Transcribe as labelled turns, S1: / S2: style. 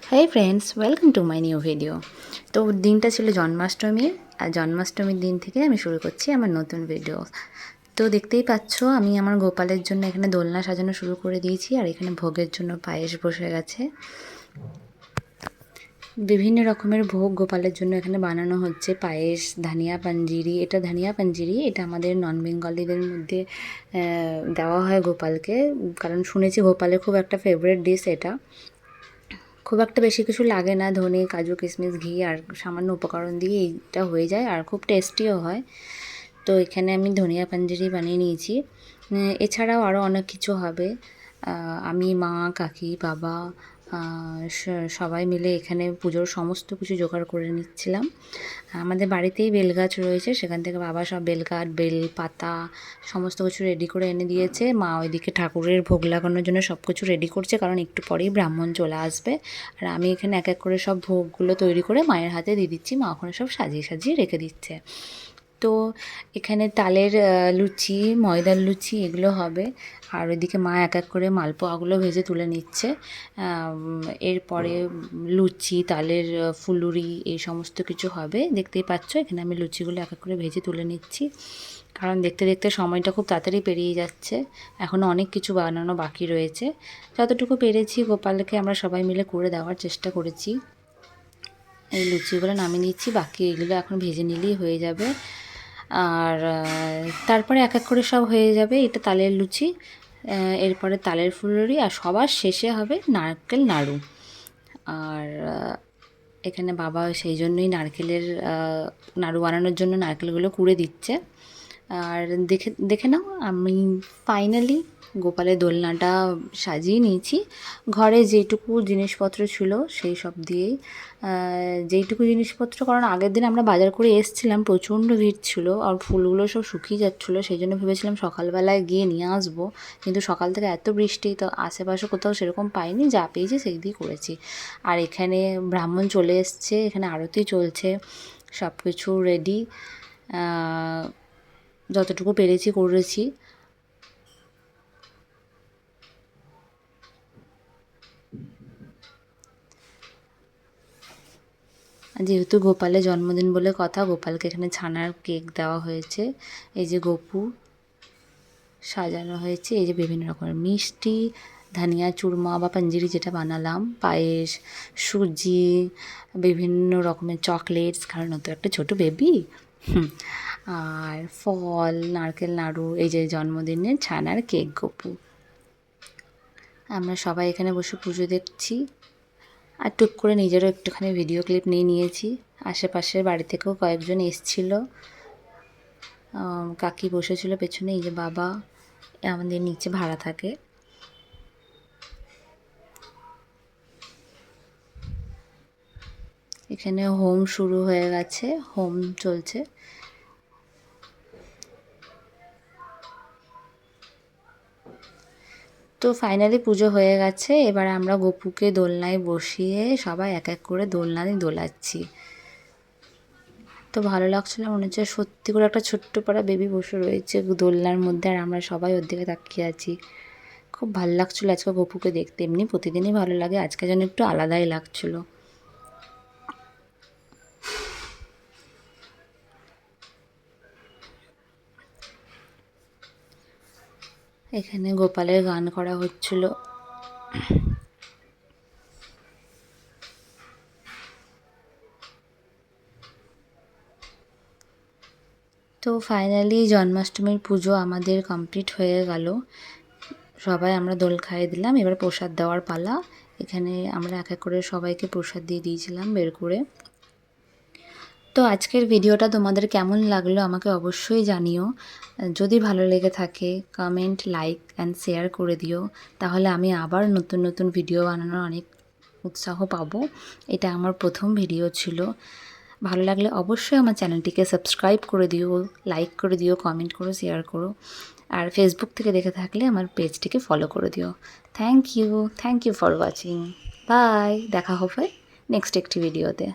S1: Hi friends, welcome to my new video. তো দিনটা ছিল জন্মাষ্টমীর, আর জন্মাষ্টমীর দিন থেকে আমি শুরু করছি আমার নতুন ভিডিও। তো দেখতেই পাচ্ছ আমি আমার গোপালের জন্য এখানে দোলনা সাজানো শুরু করে দিয়েছি, আর এখানে ভোগের জন্য পায়েস বসে গেছে। বিভিন্ন রকমের ভোগ গোপালের জন্য এখানে বানানো হচ্ছে। পায়েস, ধানিয়া পাঞ্জিরি, এটা ধানিয়া পাঞ্জিরি, এটা আমাদের নন বেঙ্গলিদের মধ্যে দেওয়া হয় গোপালকে, কারণ শুনেছি গোপালের খুব একটা ফেভারিট ডিশ এটা। খুব একটা বেশি কিছু লাগে না, ধনে, কাজু, কিশমিশ, ঘি আর সামান্য উপকরণ দিয়ে এইটা হয়ে যায়, আর খুব টেস্টিও হয়। তো এখানে আমি ধনিয়া পাঞ্জেরি বানিয়ে নিয়েছি। এছাড়াও আরও অনেক কিছু হবে। আমি, মা, কাকি, বাবা সবাই মিলে এখানে পুজোর সমস্ত কিছু জোগাড় করে নিচ্ছিলাম। আমাদের বাড়িতেই বেলগাছ রয়েছে, সেখান থেকে বাবা সব বেলকাঠ, বেল পাতা সমস্ত কিছু রেডি করে এনে দিয়েছে। মা ওইদিকে ঠাকুরের ভোগ লাগানোর জন্য সব কিছু রেডি করছে, কারণ একটু পরেই ব্রাহ্মণ চলে আসবে। আর আমি এখানে এক এক করে সব ভোগগুলো তৈরি করে মায়ের হাতে দিয়ে দিচ্ছি। মা ওখানে সব সাজিয়ে সাজিয়ে রেখে দিচ্ছে। তো এখানে তালের লুচি, ময়দার লুচি এগুলো হবে, আর ওইদিকে মা এক এক করে মালপোয়াগুলো ভেজে তুলে নিচ্ছে। এরপরে লুচি, তালের ফুলুরি এই সমস্ত কিছু হবে। দেখতেই পাচ্ছ এখানে আমি লুচিগুলো এক এক করে ভেজে তুলে নিচ্ছি, কারণ দেখতে দেখতে সময়টা খুব তাড়াতাড়ি পেরিয়ে যাচ্ছে। এখনও অনেক কিছু বানানো বাকি রয়েছে। যতটুকু পেরেছি গোপালকে আমরা সবাই মিলে করে দেওয়ার চেষ্টা করেছি। এই লুচিগুলো নামিয়ে নিচ্ছি, বাকি এগুলো এখন ভেজে নিলেই হয়ে যাবে। আর তারপরে এক এক করে সব হয়ে যাবে। এটা তালের লুচি, এরপরে তালের ফুলুরি, আর সবার শেষে হবে নারকেল নাড়ু। আর এখানে বাবা সেই জন্যই নারকেলের নাড়ু বানানোর জন্য নারকেলগুলো কুড়ে দিচ্ছে। আর দেখে দেখে নাও, আমি ফাইনালি গোপালের দোলনাটা সাজিয়ে নিয়েছি। ঘরে যেইটুকু জিনিসপত্র ছিল সেই সব দিয়েই, যেইটুকু জিনিসপত্র, কারণ আগের দিন আমরা বাজার করে এসেছিলাম, প্রচণ্ড ভিড় ছিল আর ফুলগুলো সব শুকিয়ে যাচ্ছিলো, সেই জন্য ভেবেছিলাম সকালবেলায় গিয়ে নিয়ে আসবো, কিন্তু সকাল থেকে এত বৃষ্টি, তো আশেপাশে কোথাও সেরকম পাইনি, যা পেয়েছি সেই দিয়ে করেছি। আর এখানে ব্রাহ্মণ চলে এসছে, এখানে আরতি চলছে, সব কিছু রেডি, যতটুকু পেরেছি করেছি। যেহেতু গোপালের জন্মদিন বলে কথা, গোপালকে এখানে ছানার কেক দেওয়া হয়েছে। এই যে গপু সাজানো হয়েছে, এই যে বিভিন্ন রকমের মিষ্টি, ধানিয়া চুরমা বা পাঞ্জিরি যেটা বানালাম, পায়েস, সুজি, বিভিন্ন রকমের চকলেটস, কারণ তো একটা ছোটো বেবি, আর ফল, নারকেল নাড়ু, এই যে জন্মদিনের ছানার কেক গপু। আমরা সবাই এখানে বসে পুজো দেখছি, আর টুক করে নিজেরও একটুখানি ভিডিও ক্লিপ নিয়ে নিয়েছি। আশেপাশের বাড়ি থেকেও কয়েকজন এসছিল, কাকি বসেছিল পেছনে, এই যে বাবা আমাদের নিচে ভাড়া থাকে। এখানে হোম শুরু হয়ে গেছে, হোম চলছে। তো ফাইনালি পুজো হয়ে গেছে, এবার আমরা গপুকে দোলনায় বসিয়ে সবাই এক এক করে দোলনায় দোলাচ্ছি। তো ভালো লাগছিলো, মনে হচ্ছে সত্যি করে একটা ছোট্ট পাড়া বেবি বসে রয়েছে দোলনার মধ্যে, আর আমরা সবাই ওর দিকে তাকিয়ে আছি। খুব ভালো লাগছিলো আজকে গপুকে দেখতে, এমনি প্রতিদিনই ভালো লাগে, আজকে যেন একটু আলাদাই লাগছিলো। এখানে গোপালের গান করা হচ্ছিল। তো ফাইনালি জন্মাষ্টমীর পুজো আমাদের কমপ্লিট হয়ে গেল, সবাই আমরা দোল খাইয়ে দিলাম, এবার প্রসাদ দেওয়ার পালা। এখানে আমরা এক এক করে সবাইকে প্রসাদ দিয়ে দিয়েছিলাম বের করে। তো আজকের ভিডিওটা তোমাদের কেমন লাগলো আমাকে অবশ্যই জানিও। যদি ভালো লেগে থাকে কমেন্ট, লাইক অ্যান্ড শেয়ার করে দিও, তাহলে আমি আবার নতুন নতুন ভিডিও বানানোর অনেক উৎসাহ পাবো। এটা আমার প্রথম ভিডিও ছিল। ভালো লাগলে অবশ্যই আমার চ্যানেলটিকে সাবস্ক্রাইব করে দিও, লাইক করে দিও, কমেন্ট করো, শেয়ার করো। আর ফেসবুক থেকে দেখে থাকলে আমার পেজটিকে ফলো করে দিও। Thank you for watching. Bye, দেখা হবে নেক্সট একটি ভিডিওতে।